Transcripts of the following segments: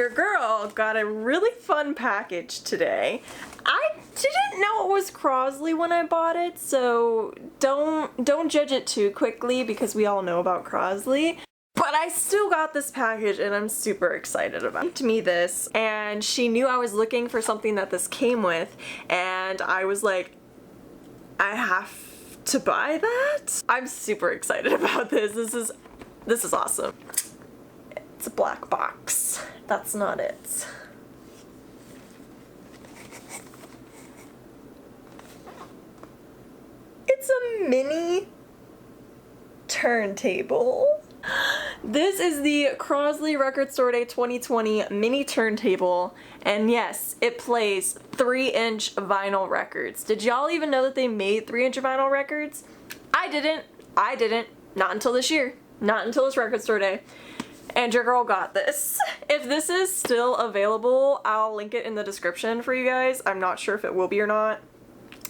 Your girl got a really fun package today. I didn't know it was Crosley when I bought it, so don't judge it too quickly because we all know about Crosley. But I still got this package and I'm super excited about it. To me this, and she knew I was looking for something that this came with, and I was like, I have to buy that? I'm super excited about this. This is awesome. It's a black box. That's not it. It's a mini turntable. This is the Crosley Record Store Day 2020 mini turntable, and yes, it plays 3-inch vinyl records. Did y'all even know that they made 3-inch vinyl records? I didn't. Not until this year. Not until this Record Store Day. And your girl got this. If this is still available, I'll link it in the description for you guys. I'm not sure if it will be or not,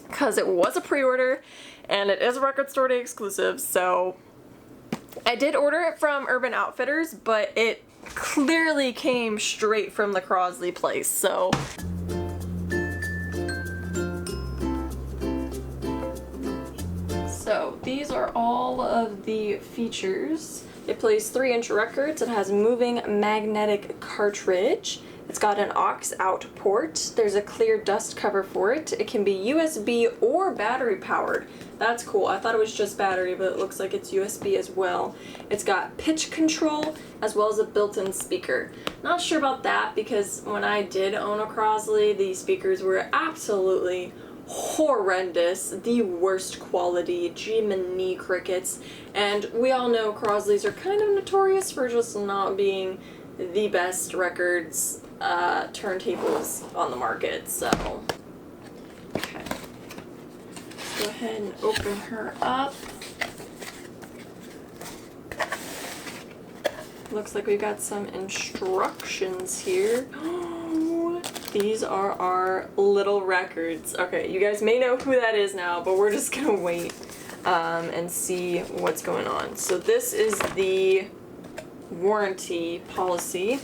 because it was a pre-order, and it is a Record Store Day exclusive, so I did order it from Urban Outfitters, but it clearly came straight from the Crosley place, so. So these are all of the features. It plays 3-inch records. It has moving magnetic cartridge. It's got an aux out port. There's a clear dust cover for it. It can be USB or battery powered. That's cool. I thought it was just battery, but it looks like it's USB as well. It's got pitch control as well as a built-in speaker. Not sure about that because when I did own a Crosley, the speakers were absolutely horrendous, the worst quality, Jiminy crickets, and we all know Crosleys are kind of notorious for just not being the best records turntables on the market, so okay, let's go ahead and open her up. Looks like we've got some instructions here. These are our little records. Okay, you guys may know who that is now, but we're just gonna wait and see what's going on. So this is the warranty policy,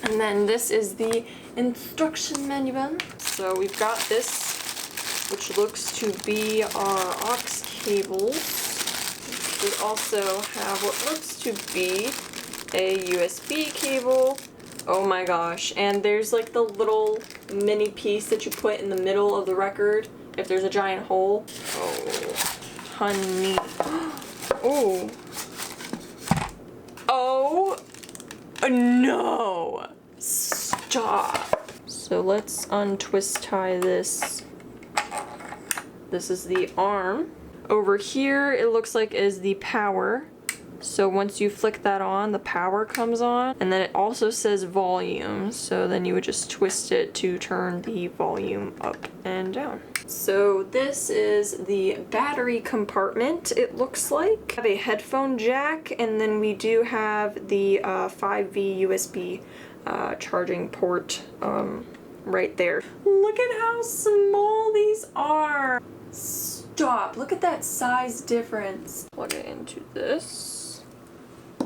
and then this is the instruction manual. So we've got this, which looks to be our aux cables. We also have what looks to be a USB cable. Oh my gosh, and there's like the little mini piece that you put in the middle of the record if there's a giant hole. Oh, honey. Oh. Oh, no. Stop. So let's untwist tie this. This is the arm. Over here, it looks like is the power. So once you flick that on, the power comes on, and then it also says volume, so then you would just twist it to turn the volume up and down. So this is the battery compartment, it looks like. We have a headphone jack, and then we do have the 5V USB charging port right there. Look at how small these are! Stop, look at that size difference. Plug it into this.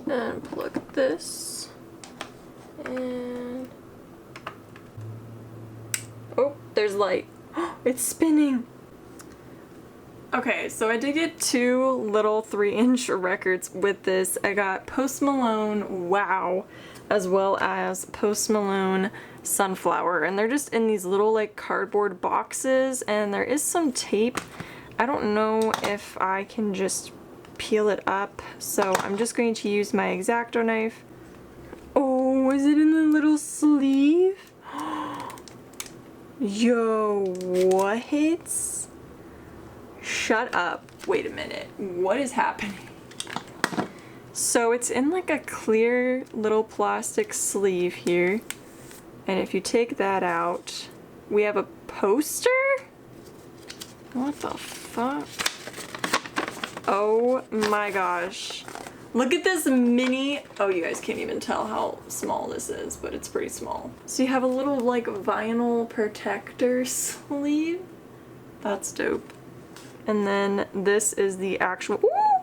And plug this, and oh, there's light. It's spinning. Okay, so I did get 2 little 3-inch records with this. I got Post Malone Wow, as well as Post Malone Sunflower, and they're just in these little like cardboard boxes, and there is some tape. I don't know if I can just peel it up, so I'm just going to use my X-Acto knife. Oh, is it in the little sleeve? Yo, what? Shut up. Wait a minute. What is happening? So it's in like a clear little plastic sleeve here, and if you take that out, we have a poster? What the fuck? Oh my gosh. Look at this mini, oh, you guys can't even tell how small this is, but it's pretty small. So you have a little like vinyl protector sleeve. That's dope. And then this is the actual, ooh!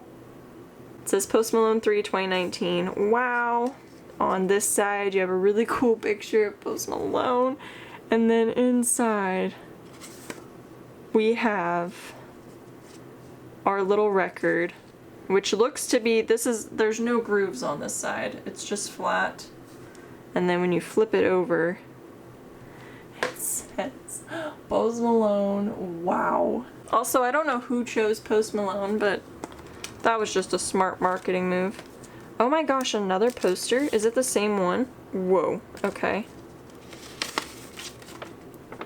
It says Post Malone 3 2019. Wow. On this side, you have a really cool picture of Post Malone. And then inside, we have our little record, which looks to be, there's no grooves on this side. It's just flat. And then when you flip it over, it says Post Malone. Wow. Also, I don't know who chose Post Malone, but that was just a smart marketing move. Oh my gosh, another poster. Is it the same one? Whoa, okay.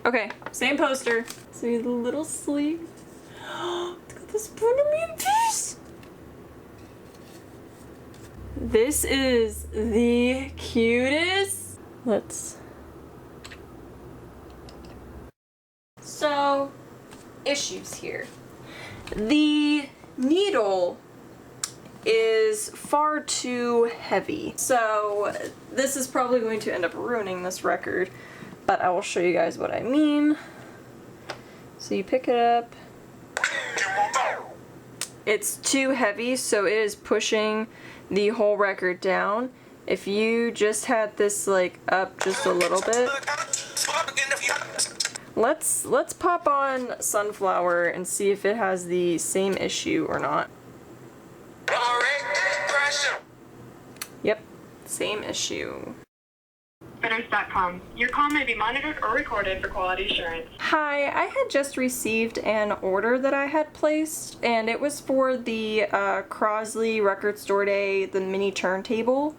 Okay, same poster. See the little sleeve? Look at this Spider-Man piece! This is the cutest. So, issues here. The needle is far too heavy. So this is probably going to end up ruining this record, but I will show you guys what I mean. So you pick it up. It's too heavy, so it is pushing the whole record down. If you just had this like up just a little bit. Let's pop on Sunflower and see if it has the same issue or not. Yep, same issue. Bidders.com. Your call may be monitored or recorded for quality assurance. Hi, I had just received an order that I had placed, and it was for the Crosley Record Store Day, the mini turntable.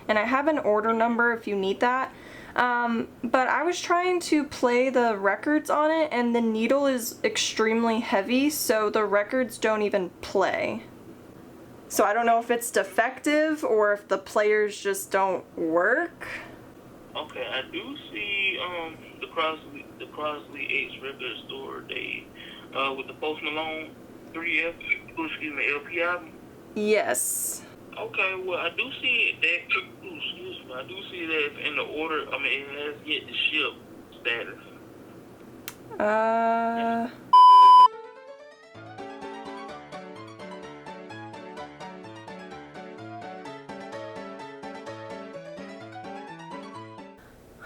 And I have an order number if you need that. But I was trying to play the records on it, and the needle is extremely heavy, so the records don't even play. So I don't know if it's defective or if the players just don't work. Okay, I do see the Crosley H Record Store Day with the Post Malone 3F, LP album. Yes. Okay, well I do see that. I do see that it's in the order. I mean, it has yet to ship status.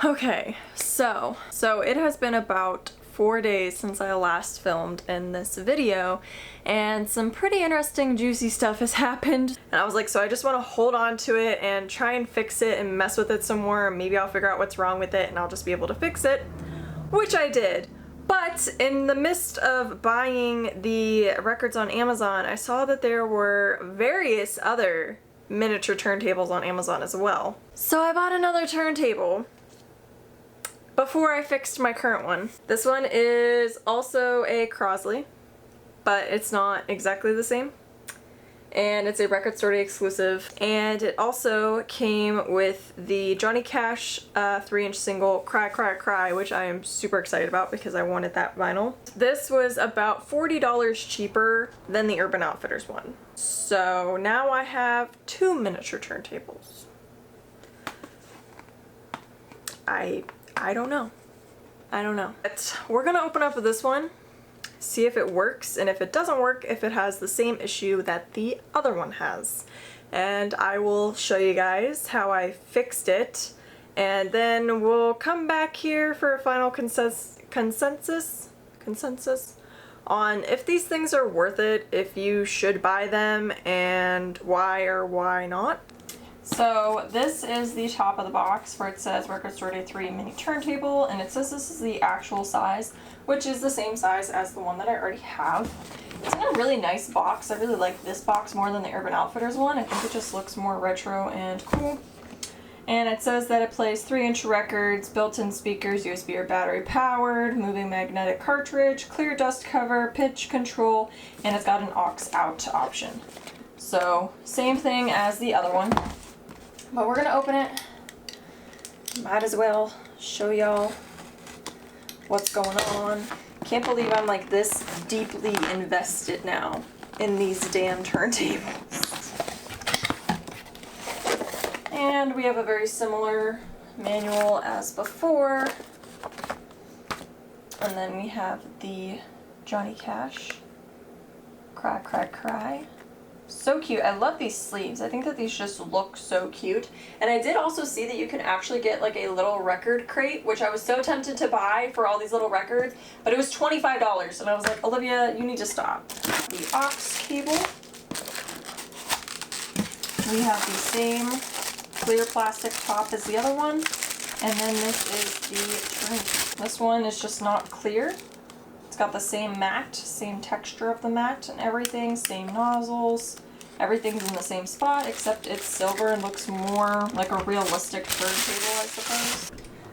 Okay, so it has been about 4 days since I last filmed in this video, and some pretty interesting juicy stuff has happened. And I was like, so I just want to hold on to it and try and fix it and mess with it some more. Maybe I'll figure out what's wrong with it and I'll just be able to fix it, which I did. But in the midst of buying the records on Amazon, I saw that there were various other miniature turntables on Amazon as well. So I bought another turntable before I fixed my current one. This one is also a Crosley, but it's not exactly the same. And it's a Record Store Day exclusive. And it also came with the Johnny Cash 3-inch single Cry Cry Cry, which I am super excited about because I wanted that vinyl. This was about $40 cheaper than the Urban Outfitters one. So now I have 2 miniature turntables. I don't know. But we're gonna open up this one, see if it works, and if it doesn't work, if it has the same issue that the other one has. And I will show you guys how I fixed it, and then we'll come back here for a final consensus on if these things are worth it, if you should buy them, and why or why not. So this is the top of the box where it says Record Store Day 3 mini turntable, and it says this is the actual size, which is the same size as the one that I already have. It's in a really nice box. I really like this box more than the Urban Outfitters one. I think it just looks more retro and cool. And it says that it plays 3-inch records, built-in speakers, USB or battery powered, moving magnetic cartridge, clear dust cover, pitch control, and it's got an aux out option. So same thing as the other one. But we're gonna open it. Might as well show y'all what's going on. Can't believe I'm like this deeply invested now in these damn turntables. And we have a very similar manual as before. And then we have the Johnny Cash Cry Cry Cry So cute. I love these sleeves. I think that these just look so cute. And I did also see that you can actually get like a little record crate, which I was so tempted to buy for all these little records, but it was $25. And I was like, Olivia, you need to stop. The aux cable. We have the same clear plastic top as the other one. And then this is the turntable. This one is just not clear. It's got the same mat, same texture of the mat and everything, same nozzles. Everything's in the same spot, except it's silver and looks more like a realistic turntable, I suppose.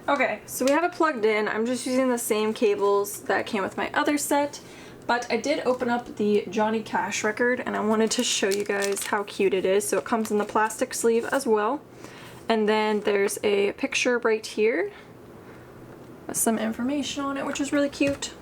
Okay, so we have it plugged in. I'm just using the same cables that came with my other set, but I did open up the Johnny Cash record and I wanted to show you guys how cute it is. So it comes in the plastic sleeve as well. And then there's a picture right here with some information on it, which is really cute.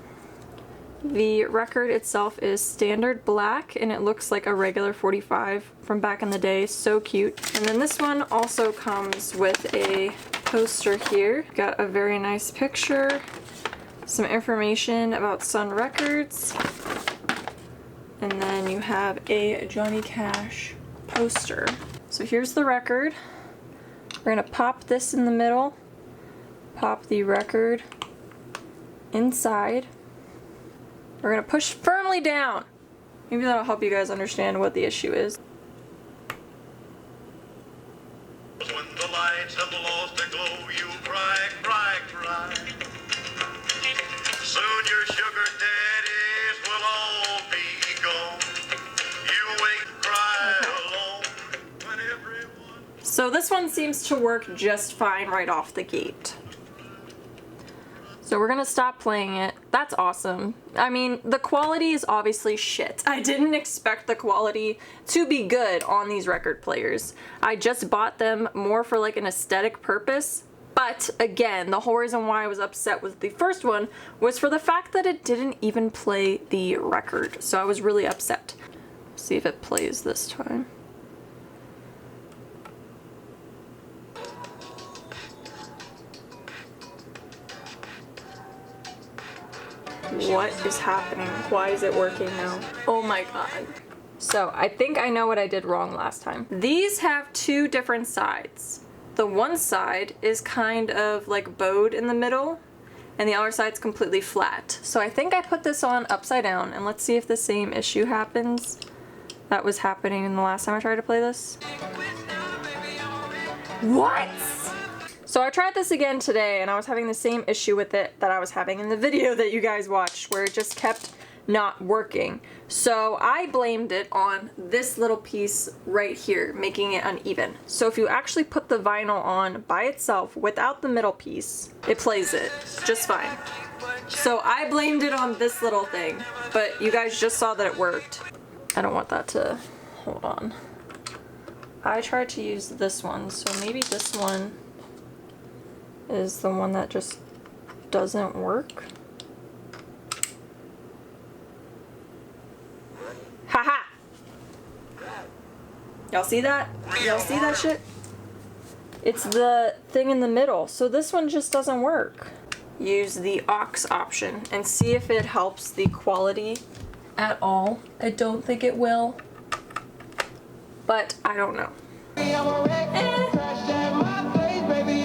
The record itself is standard black and it looks like a regular 45 from back in the day. So cute. And then this one also comes with a poster here. Got a very nice picture, some information about Sun Records, and then you have a Johnny Cash poster. So here's the record. We're gonna pop this in the middle, pop the record inside. We're gonna push firmly down. Maybe that'll help you guys understand what the issue is. When the lights have lost their glow, you cry, cry, cry. Soon your sugar daddies will all be gone. You ain't cry alone when everyone... So this one seems to work just fine right off the gate. So we're gonna stop playing it. That's awesome. I mean, the quality is obviously shit. I didn't expect the quality to be good on these record players. I just bought them more for like an aesthetic purpose. But again, the whole reason why I was upset with the first one was for the fact that it didn't even play the record. So I was really upset. See if it plays this time. What is happening? Why is it working now? Oh my god. So I think I know what I did wrong last time. These have two different sides. The one side is kind of like bowed in the middle and the other side's completely flat. So I think I put this on upside down and let's see if the same issue happens that was happening in the last time I tried to play this. What? So I tried this again today and I was having the same issue with it that I was having in the video that you guys watched where it just kept not working. So I blamed it on this little piece right here, making it uneven. So if you actually put the vinyl on by itself without the middle piece, it plays it just fine. So I blamed it on this little thing, but you guys just saw that it worked. I don't want that to, hold on. I tried to use this one, so maybe this one is the one that just doesn't work. Haha! Y'all see that? Y'all see that shit? It's the thing in the middle, so this one just doesn't work. Use the aux option and see if it helps the quality at all. I don't think it will, but I don't know.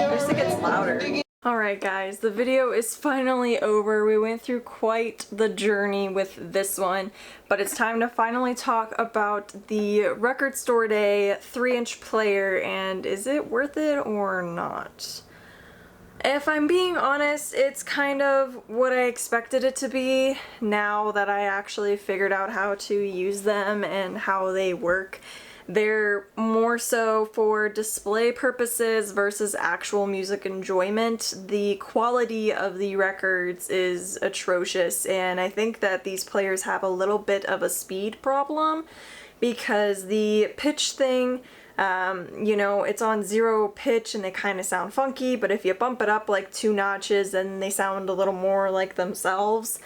I just think it's louder. Alright guys, the video is finally over. We went through quite the journey with this one, but it's time to finally talk about the Record Store Day 3-inch player and is it worth it or not? If I'm being honest, it's kind of what I expected it to be now that I actually figured out how to use them and how they work. They're more so for display purposes versus actual music enjoyment. The quality of the records is atrocious, and I think that these players have a little bit of a speed problem because the pitch thing, you know, it's on 0 pitch and they kind of sound funky, but if you bump it up like 2 notches then they sound a little more like themselves,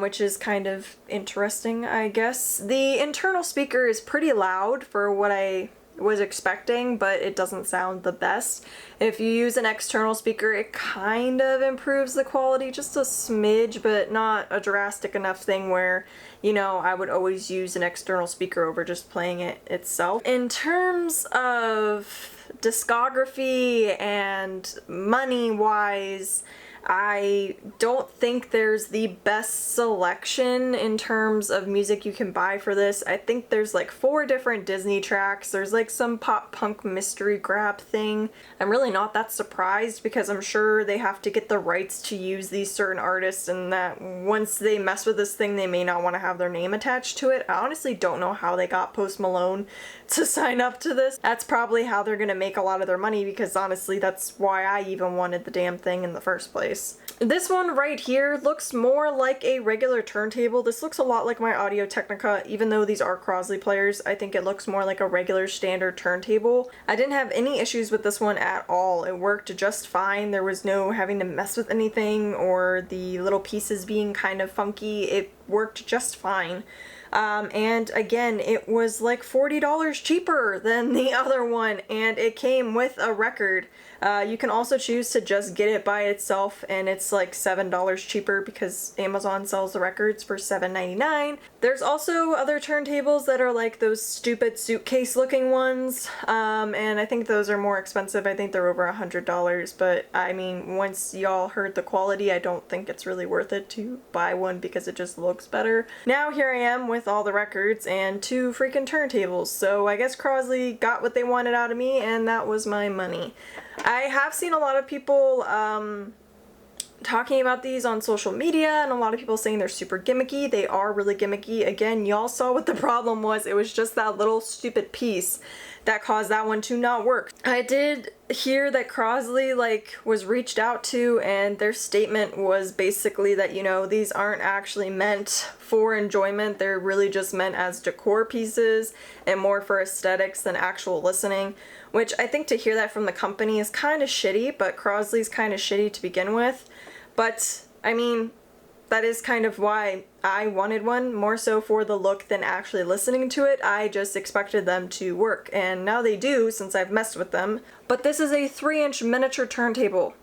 which is kind of interesting, I guess. The internal speaker is pretty loud for what I was expecting, but it doesn't sound the best. If you use an external speaker, it kind of improves the quality just a smidge, but not a drastic enough thing where, you know, I would always use an external speaker over just playing it itself. In terms of discography and money-wise, I don't think there's the best selection in terms of music you can buy for this. I think there's like 4 different Disney tracks. There's like some pop punk mystery grab thing. I'm really not that surprised because I'm sure they have to get the rights to use these certain artists, and that once they mess with this thing, they may not want to have their name attached to it. I honestly don't know how they got Post Malone to sign up to this. That's probably how they're gonna make a lot of their money, because honestly, that's why I even wanted the damn thing in the first place. This one right here looks more like a regular turntable. This looks a lot like my Audio Technica, even though these are Crosley players. I think it looks more like a regular standard turntable. I didn't have any issues with this one at all. It worked just fine. There was no having to mess with anything or the little pieces being kind of funky. It worked just fine. And again, it was like $40 cheaper than the other one, and it came with a record. You can also choose to just get it by itself, and it's like $7 cheaper because Amazon sells the records for $7.99. There's also other turntables that are like those stupid suitcase looking ones, and I think those are more expensive. I think they're over $100, but I mean, once y'all heard the quality, I don't think it's really worth it to buy one because it just looks better. Now here I am with all the records and 2 freaking turntables, so I guess Crosley got what they wanted out of me, and that was my money. I have seen a lot of people talking about these on social media, and a lot of people saying they're super gimmicky. They are really gimmicky. Again, y'all saw what the problem was. It was just that little stupid piece that caused that one to not work. I did hear that Crosley was reached out to, and their statement was basically that, you know, these aren't actually meant for enjoyment. They're really just meant as decor pieces and more for aesthetics than actual listening, which I think to hear that from the company is kind of shitty, but Crosley's kind of shitty to begin with. But I mean, that is kind of why I wanted one, more so for the look than actually listening to it. I just expected them to work, and now they do since I've messed with them. But this is a 3-inch miniature turntable.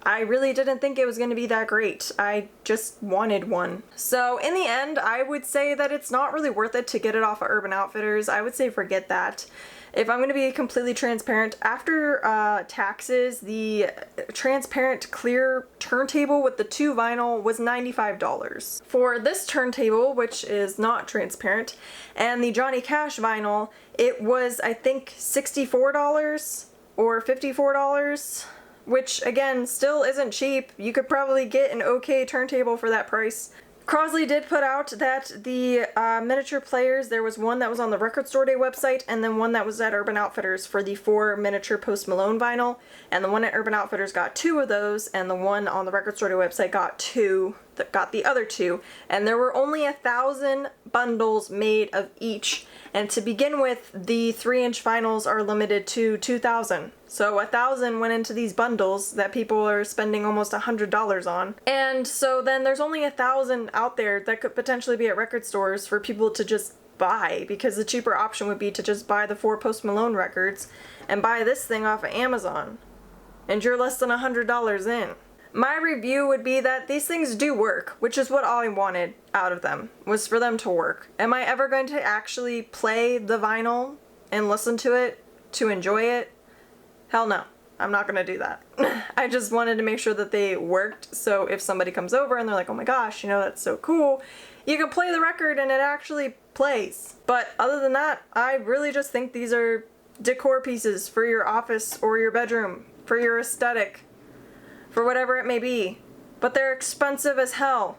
I really didn't think it was going to be that great. I just wanted one. So in the end, I would say that it's not really worth it to get it off of Urban Outfitters. I would say forget that. If I'm going to be completely transparent, after taxes, the transparent clear turntable with the 2 vinyl was $95. For this turntable, which is not transparent, and the Johnny Cash vinyl, it was, I think, $64 or $54, which again, still isn't cheap. You could probably get an okay turntable for that price. Crosley did put out that the miniature players, there was one that was on the Record Store Day website, and then one that was at Urban Outfitters for the 4 miniature Post Malone vinyl, and the one at Urban Outfitters got 2 of those, and the one on the Record Store Day website got the other 2, and there were only 1,000 bundles made of each, and to begin with, the 3-inch vinyls are limited to 2,000. So 1,000 went into these bundles that people are spending almost $100 on. And so then there's only 1,000 out there that could potentially be at record stores for people to just buy, because the cheaper option would be to just buy the 4 Post Malone records and buy this thing off of Amazon. And you're less than $100 in. My review would be that these things do work, which is what all I wanted out of them, was for them to work. Am I ever going to actually play the vinyl and listen to it to enjoy it? Hell no. I'm not gonna do that. I just wanted to make sure that they worked, so if somebody comes over and they're like, oh my gosh, you know, that's so cool, you can play the record and it actually plays. But other than that, I really just think these are decor pieces for your office or your bedroom, for your aesthetic, for whatever it may be. But they're expensive as hell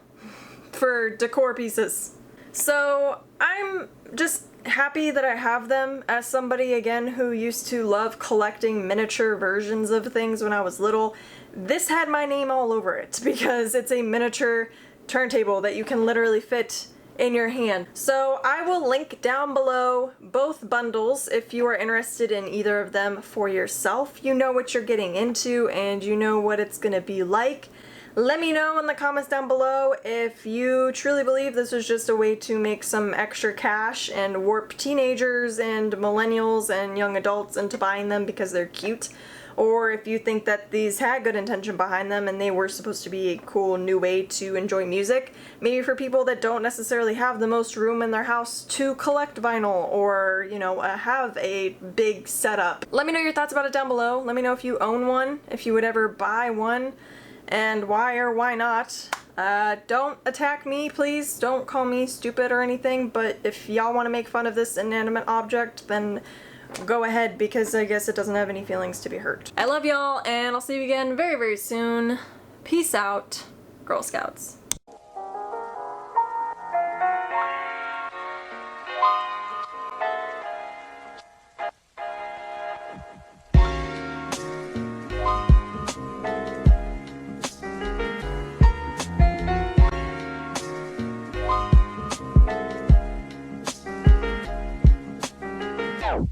for decor pieces. So I'm just happy that I have them. As somebody, again, who used to love collecting miniature versions of things when I was little, this had my name all over it because it's a miniature turntable that you can literally fit in your hand. So I will link down below both bundles if you are interested in either of them for yourself. You know what you're getting into and you know what it's gonna be like. Let me know in the comments down below if you truly believe this was just a way to make some extra cash and warp teenagers and millennials and young adults into buying them because they're cute, or if you think that these had good intention behind them and they were supposed to be a cool new way to enjoy music, maybe for people that don't necessarily have the most room in their house to collect vinyl or, you know, have a big setup. Let me know your thoughts about it down below. Let me know if you own one, if you would ever buy one, and why or why not. Don't attack me, please. Don't call me stupid or anything, but if y'all want to make fun of this inanimate object, then go ahead, because I guess it doesn't have any feelings to be hurt. I love y'all, and I'll see you again very, very soon. Peace out, Girl Scouts.